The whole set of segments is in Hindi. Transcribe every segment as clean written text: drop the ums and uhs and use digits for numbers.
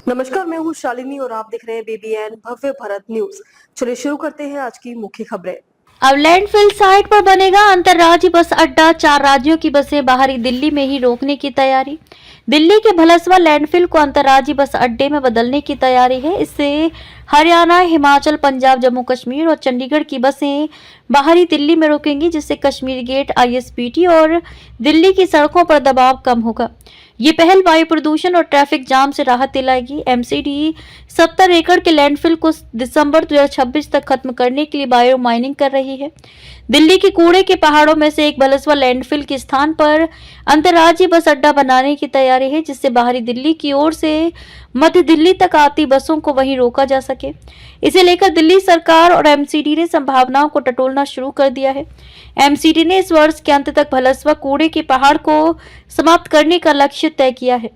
नमस्कार, मैं हूँ शालिनी और आप देख रहे हैं BBN भव्य भारत न्यूज। चलिए शुरू करते हैं आज की मुख्य खबरें। अब लैंडफिल साइट पर बनेगा अंतर्राज्यीय बस अड्डा। 4 राज्यों की बसें बाहरी दिल्ली में ही रोकने की तैयारी। दिल्ली के भलसवा लैंडफिल को अंतर्राज्यीय बस अड्डे में बदलने की तैयारी है। इससे हरियाणा, हिमाचल, पंजाब, जम्मू कश्मीर और चंडीगढ़ की बसें बाहरी दिल्ली में रुकेंगी, जिससे कश्मीरी गेट, ISBT और दिल्ली की सड़कों पर दबाव कम होगा। ये पहल वायु प्रदूषण और ट्रैफिक जाम से राहत दिलाएगी। MCD 70 एकड़ के लैंडफिल को दिसंबर 2026 तक खत्म करने के लिए बायो माइनिंग कर रही है। दिल्ली के कूड़े के पहाड़ों में से एक भलसवा लैंडफिल के स्थान पर अंतर्राज्यीय बस अड्डा बनाने की तैयारी है, जिससे बाहरी दिल्ली की ओर से मध्य दिल्ली तक आती बसों को वहीं रोका जा सके। इसे लेकर दिल्ली सरकार और MCD ने संभावनाओं को टटोलना शुरू कर दिया है। MCD ने इस वर्ष के अंत तक भलसवा कूड़े के पहाड़ को समाप्त करने का लक्ष्य तय किया है।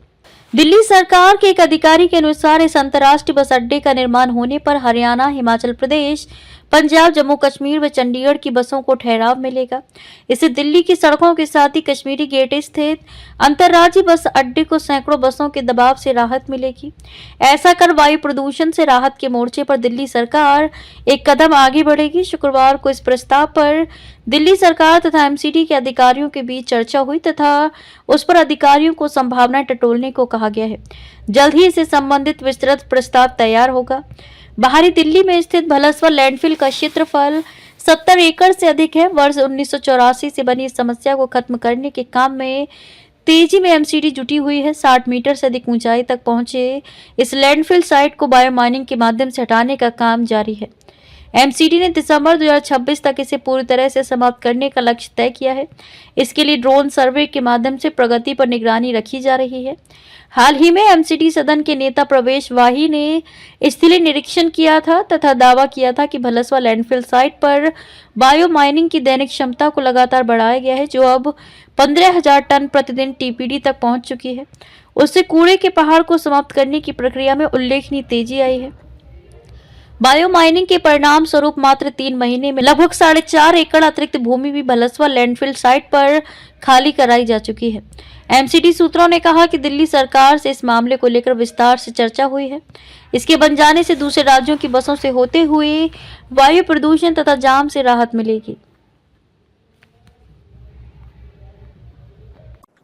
दिल्ली सरकार के एक अधिकारी के अनुसार इस अंतर्राष्ट्रीय बस अड्डे का निर्माण होने पर हरियाणा, हिमाचल प्रदेश, पंजाब, जम्मू कश्मीर व चंडीगढ़ की बसों को ठहराव मिलेगा। इससे दिल्ली की सड़कों के साथ ही कश्मीरी गेट स्थित अंतर्राज्यीय बस अड्डे को सैकड़ों बसों के दबाव से राहत मिलेगी। ऐसा कर वायु प्रदूषण से राहत के मोर्चे पर दिल्ली सरकार एक कदम आगे बढ़ेगी। शुक्रवार को इस प्रस्ताव पर दिल्ली सरकार तथा MCD के अधिकारियों के बीच चर्चा हुई तथा उस पर अधिकारियों को संभावनाएं टटोलने को कहा गया है। जल्द ही इससे संबंधित विस्तृत प्रस्ताव तैयार होगा। बाहरी दिल्ली में स्थित भलसवा लैंडफिल का क्षेत्रफल 70 एकड़ से अधिक है। वर्ष 1984 से बनी इस समस्या को खत्म करने के काम में तेजी में MCD जुटी हुई है। 60 मीटर से अधिक ऊंचाई तक पहुंचे इस लैंडफिल साइट को बायो माइनिंग के माध्यम से हटाने का काम जारी है। MCD ने दिसंबर 2026 तक इसे पूरी तरह से समाप्त करने का लक्ष्य तय किया है। इसके लिए ड्रोन सर्वे के माध्यम से प्रगति पर निगरानी रखी जा रही है। हाल ही में MCD सदन के नेता प्रवेश वाही ने स्थलीय निरीक्षण किया था तथा दावा किया था कि भलसवा लैंडफिल साइट पर बायो माइनिंग की दैनिक क्षमता को लगातार बढ़ाया गया है, जो अब 15,000 टन प्रतिदिन TPD तक पहुंच चुकी है। उससे कूड़े के पहाड़ को समाप्त करने की प्रक्रिया में उल्लेखनीय तेजी आई है। बायो माइनिंग के परिणाम स्वरूप मात्र 3 महीने में लगभग 4.5 एकड़ अतिरिक्त भूमि भी भलसवा लैंडफिल साइट पर खाली कराई जा चुकी है। MCD सूत्रों ने कहा कि दिल्ली सरकार से इस मामले को लेकर विस्तार से चर्चा हुई है। इसके बन जाने से दूसरे राज्यों की बसों से होते हुए वायु प्रदूषण तथा जाम से राहत मिलेगी।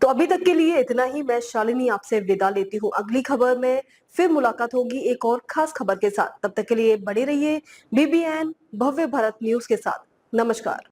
तो अभी तक के लिए इतना ही। मैं शालिनी आपसे विदा लेती हूँ। अगली खबर में फिर मुलाकात होगी एक और खास खबर के साथ। तब तक के लिए बने रहिए BBN भव्य भारत न्यूज के साथ। नमस्कार।